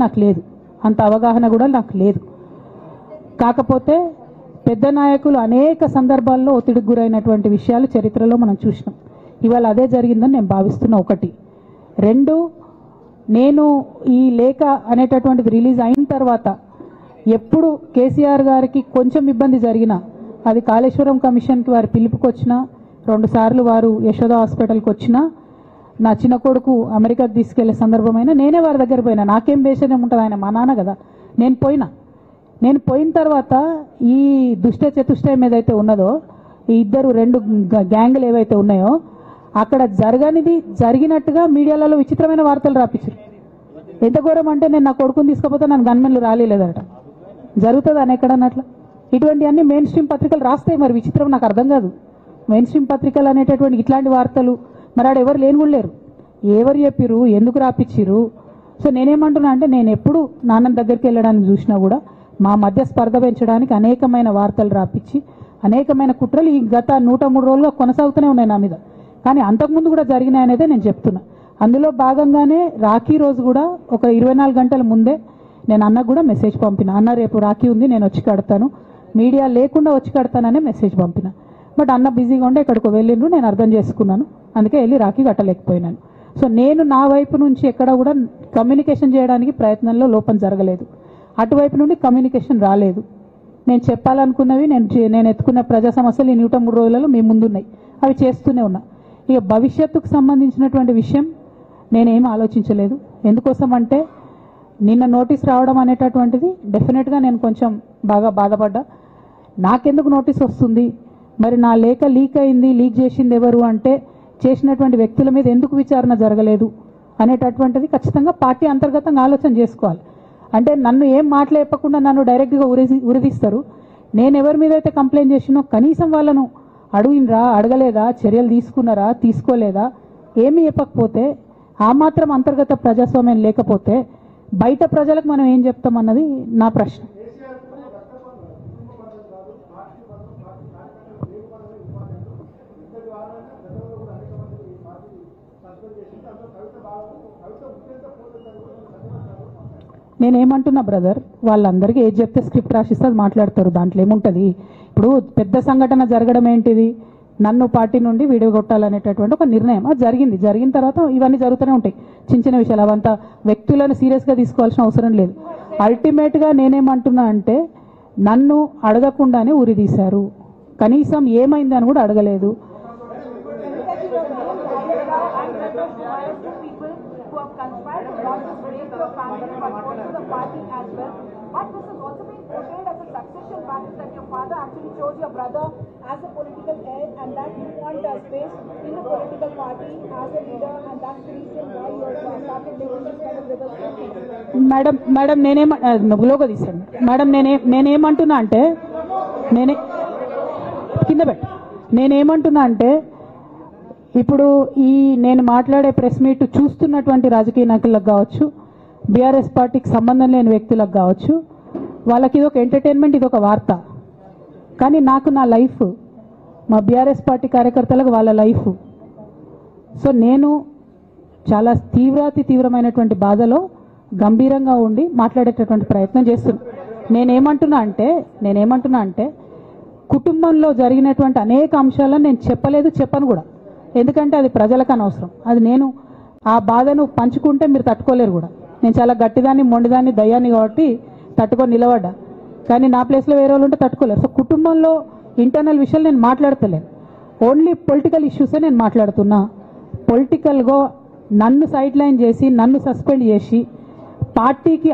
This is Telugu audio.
నాకు లేదు, అంత అవగాహన కూడా నాకు లేదు. కాకపోతే పెద్ద నాయకులు అనేక సందర్భాల్లో ఒత్తిడికి గురైనటువంటి విషయాలు చరిత్రలో మనం చూసినాం. ఇవాళ అదే జరిగిందని నేను భావిస్తున్నా. ఒకటి. రెండు, నేను ఈ లేఖ అనేటటువంటిది రిలీజ్ అయిన తర్వాత ఎప్పుడు కేసీఆర్ గారికి కొంచెం ఇబ్బంది జరిగినా, అది కాళేశ్వరం కమిషన్కి వారి పిలుపుకొచ్చినా, 2 సార్లు వారు యశోద హాస్పిటల్కి వచ్చినా, నా చిన్న కొడుకు అమెరికాకు తీసుకెళ్లే సందర్భమైనా నేనే వారి దగ్గర పోయినా. నాకేం బేషణం ఉంటుంది, ఆయన మా నాన్న కదా. నేను పోయిన తర్వాత ఈ దుష్ట చతుష్టయం ఏదైతే ఉన్నదో, ఈ ఇద్దరు 2 గ్యాంగులు ఏవైతే ఉన్నాయో, అక్కడ జరగనిది జరిగినట్టుగా మీడియాలలో విచిత్రమైన వార్తలు రాపించారు. ఎంత ఘోరం అంటే, నేను నా కొడుకుని తీసుకపోతే నన్ను గన్మెన్లు రాలేదట. జరుగుతుంది అని ఎక్కడన్నట్ల. ఇటువంటి అన్ని మెయిన్ స్ట్రీమ్ పత్రికలు రాస్తాయి. మరి విచిత్రం నాకు అర్థం కాదు. మెయిన్ స్ట్రీమ్ పత్రికలు అనేటటువంటి ఇట్లాంటి వార్తలు మరి ఆడ ఎవరు లేని కూడా లేరు. ఎవరు చెప్పిరు, ఎందుకు రాపిచ్చిరు? సో నేనేమంటున్నా అంటే, నేను ఎప్పుడు నాన్న దగ్గరికి వెళ్ళడానికి చూసినా కూడా మా మధ్య స్పర్ధ పెంచడానికి అనేకమైన వార్తలు రాపించి, అనేకమైన కుట్రలు ఈ గత 103 రోజులుగా కొనసాగుతూనే ఉన్నాయి నా మీద. కానీ అంతకుముందు కూడా జరిగినాయనేదే నేను చెప్తున్నా. అందులో భాగంగానే రాఖీ రోజు కూడా ఒక 24 గంటల ముందే నేను అన్నకు కూడా మెసేజ్ పంపిన. అన్న రేపు రాఖీ ఉంది, నేను వచ్చి కడతాను, మీడియా లేకుండా వచ్చి కడతాననే మెసేజ్ పంపిన. బట్ అన్న బిజీగా ఉండే ఎక్కడికో వెళ్ళిండ్రు, నేను అర్థం చేసుకున్నాను. అందుకే వెళ్ళి రాఖీ కట్టలేకపోయినాను. సో నేను నా వైపు నుంచి ఎక్కడ కూడా కమ్యూనికేషన్ చేయడానికి ప్రయత్నంలో లోపం జరగలేదు. అటువైపు నుండి కమ్యూనికేషన్ రాలేదు. నేను చెప్పాలనుకున్నవి, నేను ఎత్తుకున్న ప్రజా సమస్యలు ఈ 103 రోజులలో మీ ముందున్నాయి. అవి చేస్తూనే ఉన్నా. ఇక భవిష్యత్తుకు సంబంధించినటువంటి విషయం నేనేం ఆలోచించలేదు. ఎందుకోసం అంటే, నిన్న నోటీస్ రావడం అనేటటువంటిది డెఫినెట్గా నేను కొంచెం బాగా బాధపడ్డా. నాకెందుకు నోటీస్ వస్తుంది, మరి నా లేఖ లీక్ అయింది, లీక్ చేసింది ఎవరు అంటే, చేసినటువంటి వ్యక్తుల మీద ఎందుకు విచారణ జరగలేదు అనేటటువంటిది ఖచ్చితంగా పార్టీ అంతర్గతంగా ఆలోచన చేసుకోవాలి. అంటే నన్ను ఏం మాట్లాడకుండా నన్ను డైరెక్ట్గా ఉరిదీస్తారు. నేను ఎవరి మీద అయితే కంప్లైంట్ చేసినో కనీసం వాళ్ళను అడిగినరా, అడగలేదా, చర్యలు తీసుకున్నారా, తీసుకోలేదా, ఏమీ చెప్పకపోతే, ఆ మాత్రం అంతర్గత ప్రజాస్వామ్యం లేకపోతే బయట ప్రజలకు మనం ఏం చెప్తామన్నది నా ప్రశ్న. నేనేమంటున్నా బ్రదర్, వాళ్ళందరికీ ఏది చెప్తే స్క్రిప్ట్ రాసిస్తే అది మాట్లాడతారు. దాంట్లో ఏముంటుంది? ఇప్పుడు పెద్ద సంఘటన జరగడం ఏంటిది, నన్ను పార్టీ నుండి వీడియో కొట్టాలనేటటువంటి ఒక నిర్ణయం అది జరిగింది. జరిగిన తర్వాత ఇవన్నీ జరుగుతూనే ఉంటాయి, చిన్న చిన్న విషయాలు. అవంతా వ్యక్తులను సీరియస్గా తీసుకోవాల్సిన అవసరం లేదు. అల్టిమేట్గా నేనేమంటున్నా అంటే, నన్ను అడగకుండానే ఉరి తీశారు, కనీసం ఏమైంది అని కూడా అడగలేదు. But this has also been portrayed as a succession battle, that your father actually chose your brother as a political heir, and that you want space in the political party as a leader, and that's the reason why you started making this kind of reverse statement. Madam నేనేమంటున్నా తీసాను మేడం, నేనేమంటున్నా అంటే, నేనేమంటున్నా అంటే, ఇప్పుడు ఈ నేను మాట్లాడే ప్రెస్ మీట్ చూస్తున్నటువంటి రాజకీయ నాయకులకు కావచ్చు, బీఆర్ఎస్ పార్టీకి సంబంధం లేని వ్యక్తులకు కావచ్చు, వాళ్ళకి ఇది ఒక ఎంటర్టైన్మెంట్, ఇది ఒక వార్త. కానీ నాకు నా లైఫ్, మా బీఆర్ఎస్ పార్టీ కార్యకర్తలకు వాళ్ళ లైఫ్. సో నేను చాలా తీవ్రమైనటువంటి బాధలో గంభీరంగా ఉండి మాట్లాడేటటువంటి ప్రయత్నం చేస్తున్నా. నేనేమంటున్నా అంటే కుటుంబంలో జరిగినటువంటి అనేక అంశాలను నేను చెప్పను కూడా. ఎందుకంటే అది ప్రజలకు అనవసరం. అది నేను ఆ బాధను పంచుకుంటే మీరు తట్టుకోలేరు కూడా. నేను చాలా గట్టిదాన్ని, మొండిదాన్ని, దయ్యాన్ని కాబట్టి తట్టుకొని నిలబడ్డా. కానీ నా ప్లేస్లో వేరే వాళ్ళు ఉంటే తట్టుకోలేరు. సో కుటుంబంలో ఇంటర్నల్ విషయాలు నేను మాట్లాడతలేను. ఓన్లీ పొలిటికల్ ఇష్యూసే నేను మాట్లాడుతున్నా. పొలిటికల్గా నన్ను సైడ్ లైన్ చేసి, నన్ను సస్పెండ్ చేసి పార్టీకి